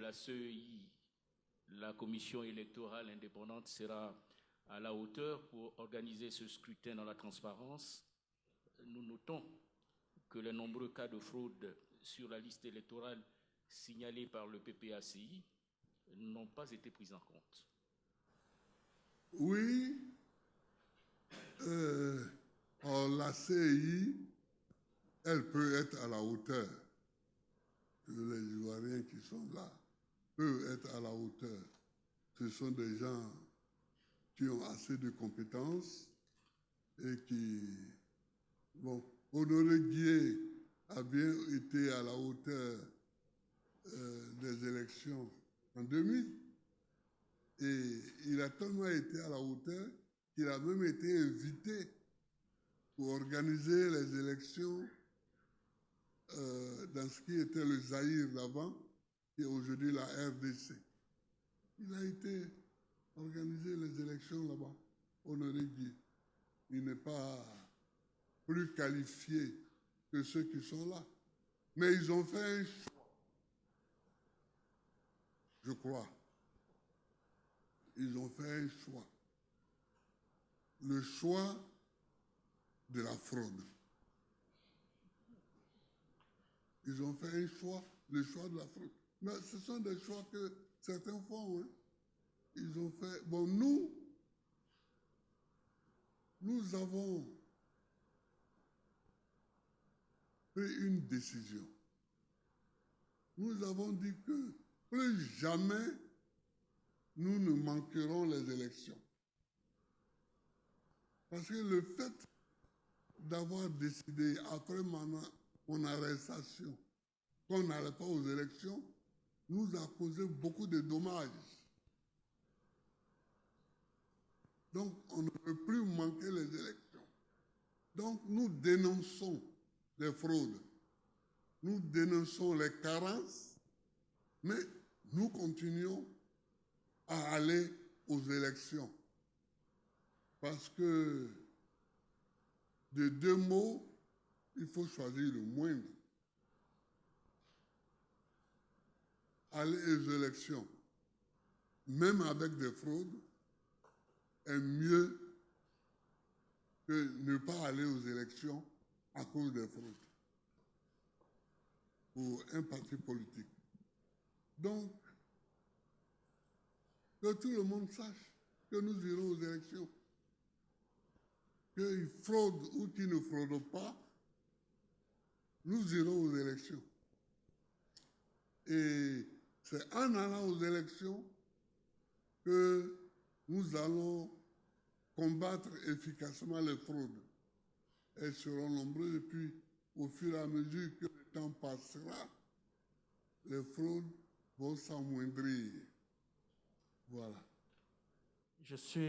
la CEI, la commission électorale indépendante, sera à la hauteur pour organiser ce scrutin dans la transparence. Nous notons que les nombreux cas de fraude sur la liste électorale signalés par le PPACI n'ont pas été pris en compte. Oui, la CEI, elle peut être à la hauteur. Les Ivoiriens qui sont là peuvent être à la hauteur. Ce sont des gens qui ont assez de compétences et qui... Bon, Honoré Guié a bien été à la hauteur des élections en 2000. Et il a tellement été à la hauteur qu'il a même été invité pour organiser les élections dans ce qui était le Zaïre d'avant, qui est aujourd'hui la RDC. Il a été organiser les élections là-bas, Honoré Guié. Il n'est pas plus qualifié que ceux qui sont là. Mais ils ont fait un choix, je crois. Ils ont fait un choix. Le choix de la fraude. Ils ont fait un choix, le choix de la fraude. Mais ce sont des choix que certains font. Hein. Ils ont fait... Bon, nous avons pris une décision. Nous avons dit que plus jamais nous ne manquerons les élections. Parce que le fait d'avoir décidé, après mon arrestation, qu'on n'allait pas aux élections, nous a causé beaucoup de dommages. Donc, on ne peut plus manquer les élections. Donc, nous dénonçons les fraudes. Nous dénonçons les carences, mais nous continuons à aller aux élections. Parce que de deux mots, il faut choisir le moindre. Aller aux élections, même avec des fraudes, est mieux que ne pas aller aux élections à cause des fraudes pour un parti politique. Donc, que tout le monde sache que nous irons aux élections. Qu'ils fraudent ou qu'ils ne fraudent pas, nous irons aux élections. Et c'est en allant aux élections que nous allons combattre efficacement les fraudes. Elles seront nombreuses et puis, au fur et à mesure que le temps passera, les fraudes vont s'amoindrir. Voilà. Je suis